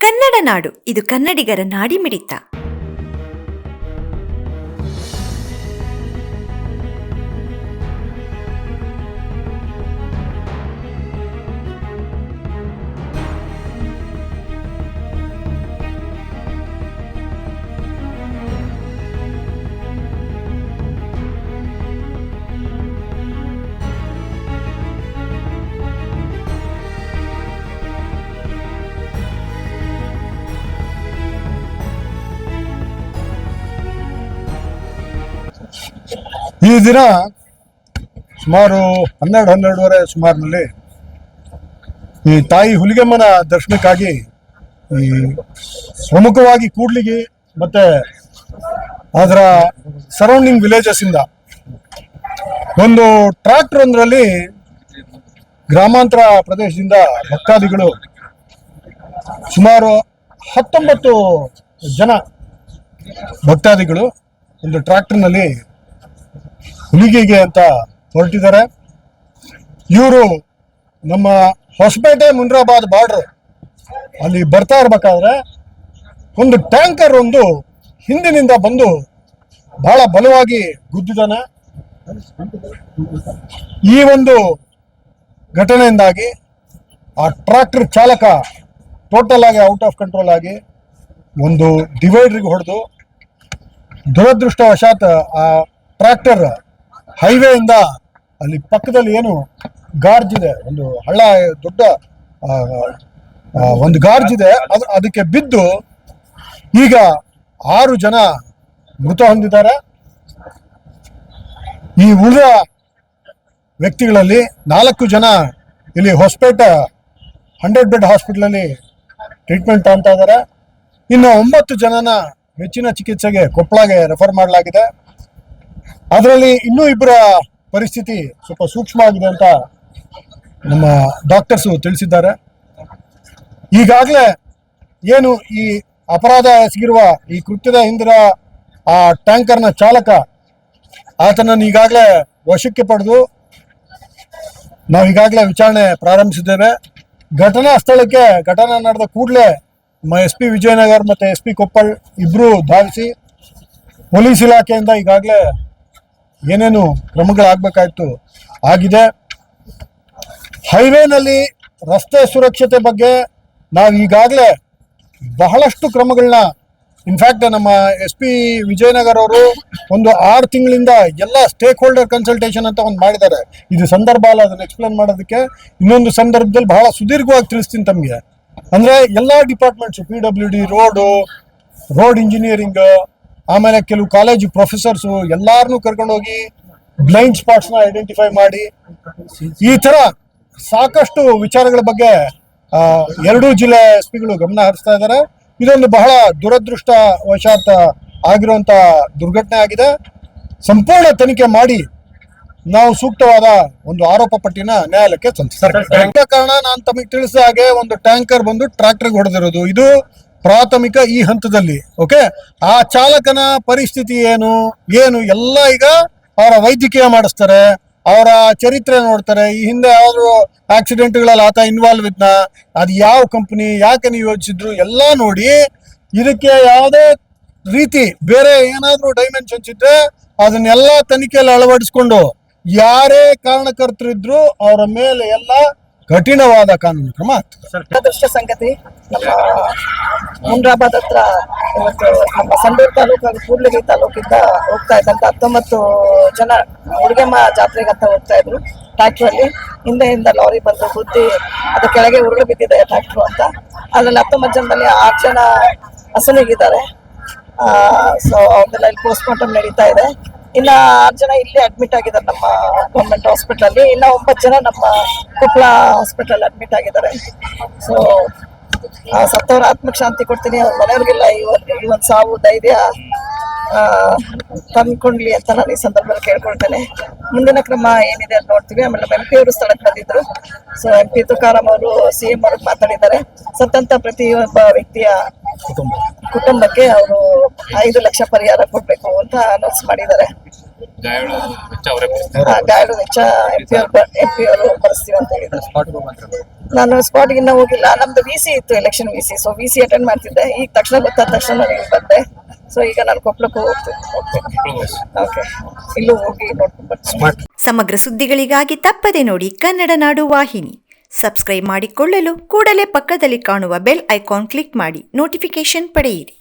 ಕನ್ನಡ ನಾಡು, ಇದು ಕನ್ನಡಿಗರ ನಾಡಿಮಿಡಿತ. ಈ ದಿನ ಸುಮಾರು 12:30 ಸುಮಾರಿನಲ್ಲಿ ಈ ತಾಯಿ ಹುಲಿಗೆಮ್ಮನ ದರ್ಶನಕ್ಕಾಗಿ ಈ ಪ್ರಮುಖವಾಗಿ ಕೂಡ್ಲಿಗಿ ಮತ್ತೆ ಅದರ ಸರೌಂಡಿಂಗ್ ವಿಲೇಜಸ್ ಇಂದ ಒಂದು ಟ್ರ್ಯಾಕ್ಟರ್ ಒಂದರಲ್ಲಿ ಗ್ರಾಮಾಂತರ ಪ್ರದೇಶದಿಂದ ಭಕ್ತಾದಿಗಳು ಸುಮಾರು 19 ಜನ ಭಕ್ತಾದಿಗಳು ಒಂದು ಟ್ರ್ಯಾಕ್ಟರ್ನಲ್ಲಿ ಹುಲಿಗೆಗೆ ಅಂತ ಹೊರಟಿದ್ದಾರೆ. ಇವರು ನಮ್ಮ ಹೊಸಪೇಟೆ ಮುನ್ರಾಬಾದ್ ಬಾರ್ಡರ್ ಅಲ್ಲಿ ಬರ್ತಾ ಇರ್ಬೇಕಾದ್ರೆ ಒಂದು ಟ್ಯಾಂಕರ್ ಒಂದು ಹಿಂದಿನಿಂದ ಬಂದು ಬಹಳ ಬಲವಾಗಿ ಗುದ್ದಿದ್ದಾನೆ. ಈ ಒಂದು ಘಟನೆಯಿಂದಾಗಿ ಆ ಟ್ರ್ಯಾಕ್ಟರ್ ಚಾಲಕ ಟೋಟಲ್ ಆಗಿ ಔಟ್ ಆಫ್ ಕಂಟ್ರೋಲ್ ಆಗಿ ಒಂದು ಡಿವೈಡರ್ಗೆ ಹೊಡೆದು ದುರದೃಷ್ಟವಶಾತ್ ಆ ಟ್ರ್ಯಾಕ್ಟರ್ ಹೈವೇಯಿಂದ ಅಲ್ಲಿ ಪಕ್ಕದಲ್ಲಿ ಏನು ಗಾರ್ಜ್ ಇದೆ, ಒಂದು ಹಳ್ಳ, ದೊಡ್ಡ ಒಂದು ಗಾರ್ಜ್ ಇದೆ, ಅದಕ್ಕೆ ಬಿದ್ದು ಈಗ 6 ಜನ ಮೃತ ಹೊಂದಿದ್ದಾರೆ. ಈ ಉಳಿದ ವ್ಯಕ್ತಿಗಳಲ್ಲಿ 4 ಜನ ಇಲ್ಲಿ ಹೊಸಪೇಟೆ 100 ಬೆಡ್ ಹಾಸ್ಪಿಟಲಲ್ಲಿ ಟ್ರೀಟ್ಮೆಂಟ್ ತಗೊಳ್ತಾ ಇದ್ದಾರೆ. ಇನ್ನು 9 ಜನನ ಹೆಚ್ಚಿನ ಚಿಕಿತ್ಸೆಗೆ ಕೊಪ್ಪಳಗೆ ರೆಫರ್ ಮಾಡಲಾಗಿದೆ. ಅದರಲ್ಲಿ ಇನ್ನೂ 2 ಪರಿಸ್ಥಿತಿ ಸ್ವಲ್ಪ ಸೂಕ್ಷ್ಮ ಆಗಿದೆ ಅಂತ ನಮ್ಮ ಡಾಕ್ಟರ್ಸು ತಿಳಿಸಿದ್ದಾರೆ. ಈಗಾಗಲೇ ಏನು ಈ ಅಪರಾಧ ಎಸಗಿರುವ ಈ ಕೃತ್ಯದ ಹಿಂದಿನ ಆ ಟ್ಯಾಂಕರ್ನ ಚಾಲಕ ಆತನನ್ನು ಈಗಾಗಲೇ ವಶಕ್ಕೆ ಪಡೆದು ನಾವು ಈಗಾಗಲೇ ವಿಚಾರಣೆ ಪ್ರಾರಂಭಿಸಿದ್ದೇವೆ. ಘಟನಾ ಸ್ಥಳಕ್ಕೆ ಘಟನೆ ನಡೆದ ಕೂಡಲೇ SP ವಿಜಯನಗರ ಮತ್ತು SP ಕೊಪ್ಪಳ್ ಇಬ್ಬರು ಧಾವಿಸಿ ಪೊಲೀಸ್ ಇಲಾಖೆಯಿಂದ ಈಗಾಗಲೇ ಏನೇನು ಕ್ರಮಗಳಾಗಬೇಕಾಯ್ತು ಆಗಿದೆ. ಹೈವೇನಲ್ಲಿ ರಸ್ತೆ ಸುರಕ್ಷತೆ ಬಗ್ಗೆ ನಾವು ಈಗಾಗಲೇ ಬಹಳಷ್ಟು ಕ್ರಮಗಳನ್ನ, ಇನ್ಫ್ಯಾಕ್ಟ್ ನಮ್ಮ SP ವಿಜಯನಗರ್ ಅವರು ಒಂದು 6 ತಿಂಗಳಿಂದ ಎಲ್ಲ ಸ್ಟೇಕ್ ಹೋಲ್ಡರ್ ಕನ್ಸಲ್ಟೇಷನ್ ಅಂತ ಒಂದು ಮಾಡಿದ್ದಾರೆ. ಇದು ಸಂದರ್ಭ ಅಲ್ಲ ಅದನ್ನು ಎಕ್ಸ್ಪ್ಲೇನ್ ಮಾಡೋದಕ್ಕೆ, ಇನ್ನೊಂದು ಸಂದರ್ಭದಲ್ಲಿ ಬಹಳ ಸುದೀರ್ಘವಾಗಿ ತಿಳಿಸ್ತೀನಿ ತಮಗೆ. ಅಂದರೆ ಎಲ್ಲ ಡಿಪಾರ್ಟ್ಮೆಂಟ್ಸು, PWD, ರೋಡ್ ಇಂಜಿನಿಯರಿಂಗ್, ಆಮೇಲೆ ಕೆಲವು ಕಾಲೇಜು ಪ್ರೊಫೆಸರ್ಸು ಎಲ್ಲಾರನ್ನೂ ಕರ್ಕೊಂಡೋಗಿ ಬ್ಲೈಂಡ್ ಸ್ಪಾಟ್ಸ್ನ ಐಡೆಂಟಿಫೈ ಮಾಡಿ ಈ ಥರ ಸಾಕಷ್ಟು ವಿಚಾರಗಳ ಬಗ್ಗೆ 2 ಜಿಲ್ಲೆ SP ಗಳು ಗಮನ ಹರಿಸ್ತಾ ಇದ್ದಾರೆ. ಇದೊಂದು ಬಹಳ ದುರದೃಷ್ಟವಶಾತ್ ಆಗಿರುವಂಥ ದುರ್ಘಟನೆ ಆಗಿದೆ. ಸಂಪೂರ್ಣ ತನಿಖೆ ಮಾಡಿ ನಾವು ಸೂಕ್ತವಾದ ಒಂದು ಆರೋಪ ಪಟ್ಟಿನ ನ್ಯಾಯಾಲಯಕ್ಕೆ ಸಲ್ಲಿಸ್ತಾರೆ. ಕಾರಣ ನಾನು ತಮಗೆ ತಿಳಿಸಿದ ಹಾಗೆ ಒಂದು ಟ್ಯಾಂಕರ್ ಬಂದು ಟ್ರ್ಯಾಕ್ಟರ್ಗೆ ಹೊಡೆದಿರೋದು, ಇದು ಪ್ರಾಥಮಿಕ ಈ ಹಂತದಲ್ಲಿ. ಓಕೆ, ಆ ಚಾಲಕನ ಪರಿಸ್ಥಿತಿ ಏನು ಎಲ್ಲ ಈಗ ಅವರ ವೈದ್ಯಕೀಯ ಮಾಡಿಸ್ತಾರೆ, ಅವರ ಚರಿತ್ರೆ ನೋಡ್ತಾರೆ. ಈ ಹಿಂದೆ ಯಾವ್ದು ಆಕ್ಸಿಡೆಂಟ್ಗಳಲ್ಲಿ ಆತ ಇನ್ವಾಲ್ವ್ ಇದ್ನ, ಅದು ಯಾವ ಕಂಪನಿ, ಯಾಕೆ ನೀವು ಯೋಚಿಸಿದ್ರು ಎಲ್ಲ ನೋಡಿ, ಇದಕ್ಕೆ ಯಾವುದೇ ರೀತಿ ಬೇರೆ ಏನಾದರೂ ಡೈಮೆನ್ಷನ್ಸ್ ಇದ್ರೆ ಅದನ್ನೆಲ್ಲ ತನಿಖೆಯಲ್ಲಿ ಅಳವಡಿಸ್ಕೊಂಡು ಯಾರೇ ಕಾರಣಕರ್ತರಿದ್ರು ಅವರ ಮೇಲೆ ಎಲ್ಲ ಕಠಿಣವಾದ ಕಾನೂನು ಕ್ರಮ ಆಗ್ತದೆ. ಅದೃಷ್ಟ ಸಂಗತಿ, ನಮ್ಮ ಮುನ್ರಾಬಾದ್ ಹತ್ರ ಇವತ್ತು ನಮ್ಮ ಸಂಡೂರು ತಾಲೂಕು ಹಾಗೂ ಕೂಡ್ಲಿಗಿ ತಾಲೂಕಿಂದ ಹೋಗ್ತಾ ಇದ್ದಂತ 19 ಜನ ಹುಡುಗಮ್ಮ ಜಾತ್ರೆಗೆ ಅಂತ ಹೋಗ್ತಾ ಇದ್ರು ಟ್ರ್ಯಾಕ್ಟ್ರಲ್ಲಿ. ಹಿಂದೆಯಿಂದ ಲಾರಿ ಬಂದು ಗುದ್ದಿ ಅದು ಕೆಳಗೆ ಉರುಳು ಬಿದ್ದಿದೆ ಟ್ರ್ಯಾಕ್ಟ್ರು ಅಂತ. ಅದರಲ್ಲಿ 19 ಜನದಲ್ಲಿ 6 ಜನ ಹಸನಿಗಿದ್ದಾರೆ. ಸೊ ಅವ್ರನ್ನೆಲ್ಲ ಇಲ್ಲಿ ಪೋಸ್ಟ್ ಮಾರ್ಟಮ್ ನಡೀತಾ ಇದೆ. ಇನ್ನ 6 ಜನ ಇಲ್ಲಿ ಅಡ್ಮಿಟ್ ಆಗಿದ್ದಾರೆ ನಮ್ಮ ಗೌರ್ಮೆಂಟ್ ಹಾಸ್ಪಿಟಲ್. ಇನ್ನ 9 ಜನ ನಮ್ಮ ಕೊಪ್ಪಳ ಹಾಸ್ಪಿಟಲ್ ಅಡ್ಮಿಟ್ ಆಗಿದ್ದಾರೆ. ಸೊ ಸತ್ತವರ ಆತ್ಮಕ್ಕೆ ಶಾಂತಿ ಕೊಡ್ತೀನಿ. ಅವ್ರ ಮನೆಯವ್ರಿಗೆಲ್ಲ ಈ ಒಂದು ಸಾವು ಧೈರ್ಯ ತಂದ್ಕೊಂಡ್ಲಿ ಅಂತ ನಾನು ಈ ಸಂದರ್ಭದಲ್ಲಿ ಕೇಳ್ಕೊಳ್ತೇನೆ. ಮುಂದಿನ ಕ್ರಮ ಏನಿದೆ ಅಂತ ನೋಡ್ತೀವಿ. ಆಮೇಲೆ MP ಅವರು ಸ್ಥಳಕ್ಕೆ ಬಂದಿದ್ರು. ಸೊ MP ತುಕಾರಾಮ್ ಅವರು CM ಅವ್ರಿಗೆ ಮಾತಾಡಿದ್ದಾರೆ. ಸತ್ತಂತ ಪ್ರತಿಯೊಬ್ಬ ವ್ಯಕ್ತಿಯ ಕುಟುಂಬಕ್ಕೆ ಅವರು 5 ಲಕ್ಷ ಪರಿಹಾರ ಕೊಡ್ಬೇಕು ಅಂತ ಅನೌನ್ಸ್ ಮಾಡಿದ್ದಾರೆ. ಗಾಯಾಳು ವೆಚ್ಚ ಅವರೇ ಭರಿಸ್ತಾರೆ. ಗಾಯಡು ವೆಚ್ಚ MP ಅವರು ಭರಿಸ್ತೀವಿ ಅಂತ ಹೇಳಿದ್ರು. ನಾನು ಸ್ಪಾಟ್ಗೆ ಇನ್ನೂ ಹೋಗಿಲ್ಲ. ನಮ್ದು VC ಇತ್ತು, election VC. So VC attend ಮಾಡ್ತಿದ್ದೆ. ಈಗ ತಕ್ಷಣ ಗೊತ್ತಾದ ತಕ್ಷಣ ನಾನು ಇಲ್ಲಿ ಬಂದೆ. ಸೊ ಈಗ ನಾನು ಕೊಪ್ಪಳಕ್ಕೂ ಹೋಗ್ತೀನಿ. ಓಕೆ, ಇಲ್ಲೂ ಹೋಗಿ ನೋಡ್ಕೊಂಡು ಬರ್ತೀನಿ. ಸಮಗ್ರ ಸುದ್ದಿಗಳಿಗಾಗಿ ತಪ್ಪದೆ ನೋಡಿ ಕನ್ನಡ ನಾಡು ವಾಹಿನಿ. ಸಬ್ಸ್ಕ್ರೈಬ್ ಮಾಡಿಕೊಳ್ಳಲು ಕೂಡಲೇ ಪಕ್ಕದಲ್ಲಿ ಕಾಣುವ ಬೆಲ್ ಐಕಾನ್ ಕ್ಲಿಕ್ ಮಾಡಿ ನೋಟಿಫಿಕೇಶನ್ ಪಡೆಯಿರಿ.